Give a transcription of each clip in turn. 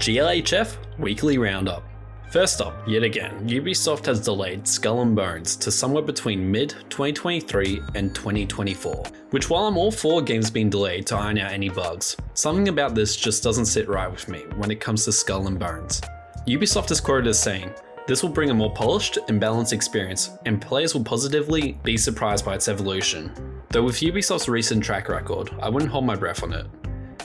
GLHF Weekly Roundup. First up, yet again, Ubisoft has delayed Skull and Bones to somewhere between mid-2023 and 2024, which while I'm all for games being delayed to iron out any bugs, something about this just doesn't sit right with me when it comes to Skull and Bones. Ubisoft is quoted as saying, "This will bring a more polished and balanced experience, and players will positively be surprised by its evolution." Though with Ubisoft's recent track record, I wouldn't hold my breath on it.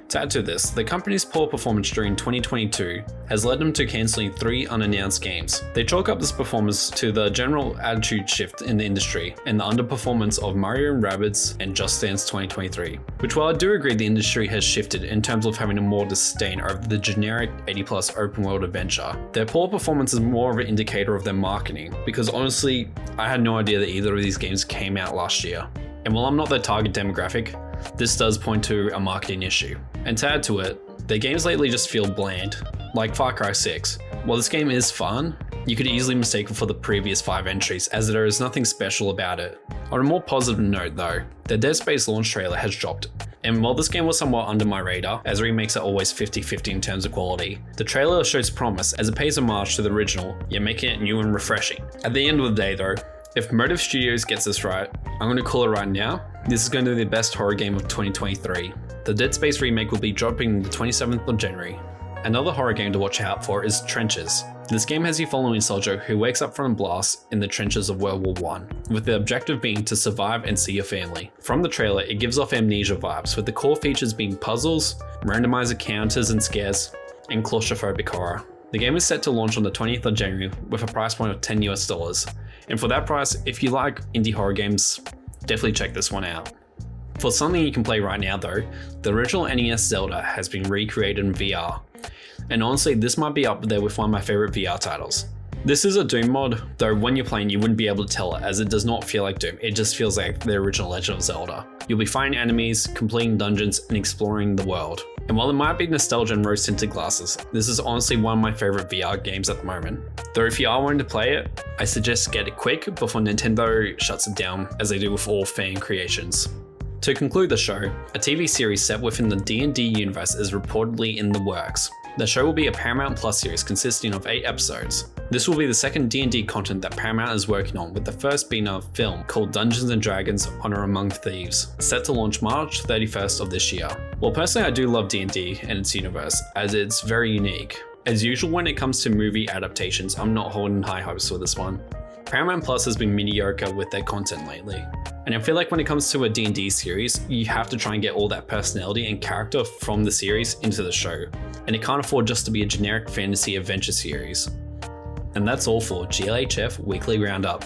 To add to this, the company's poor performance during 2022 has led them to cancelling 3 unannounced games. They chalk up this performance to the general attitude shift in the industry and the underperformance of Mario & Rabbids and Just Dance 2023, which while I do agree the industry has shifted in terms of having a more disdain over the generic 80+ open world adventure, their poor performance is more of an indicator of their marketing, because honestly, I had no idea that either of these games came out last year. And while I'm not their target demographic, this does point to a marketing issue. And to add to it, their games lately just feel bland, like Far Cry 6. While this game is fun, you could easily mistake it for the previous 5 entries, as there is nothing special about it. On a more positive note though, the Dead Space launch trailer has dropped, and while this game was somewhat under my radar, as remakes are always 50-50 in terms of quality, the trailer shows promise as it pays homage to the original, yet making it new and refreshing. At the end of the day though, if Motive Studios gets this right, I'm going to call it right now, this is going to be the best horror game of 2023. The Dead Space remake will be dropping the 27th of January. Another horror game to watch out for is Trenches. This game has you following a soldier who wakes up from a blast in the trenches of World War I, with the objective being to survive and see your family. From the trailer, it gives off Amnesia vibes, with the core features being puzzles, randomizer counters and scares, and claustrophobic horror. The game is set to launch on the 20th of January with a price point of $10 US. And for that price, if you like indie horror games, definitely check this one out. For something you can play right now though, the original NES Zelda has been recreated in VR. And honestly, this might be up there with one of my favorite VR titles. This is a Doom mod, though when you're playing you wouldn't be able to tell it, as it does not feel like Doom, it just feels like the original Legend of Zelda. You'll be fighting enemies, completing dungeons, and exploring the world. And while it might be nostalgia and rose-tinted glasses, this is honestly one of my favorite VR games at the moment. Though if you are wanting to play it, I suggest get it quick before Nintendo shuts it down, as they do with all fan creations. To conclude the show, a TV series set within the D&D universe is reportedly in the works. The show will be a Paramount Plus series consisting of 8 episodes. This will be the second D&D content that Paramount is working on, with the first being a film called Dungeons & Dragons: Honor Among Thieves, set to launch March 31st of this year. Well, personally I do love D&D and its universe, as it's very unique. As usual when it comes to movie adaptations, I'm not holding high hopes for this one. Paramount Plus has been mediocre with their content lately. And I feel like when it comes to a D&D series, you have to try and get all that personality and character from the series into the show. And it can't afford just to be a generic fantasy adventure series. And that's all for GLHF Weekly Roundup.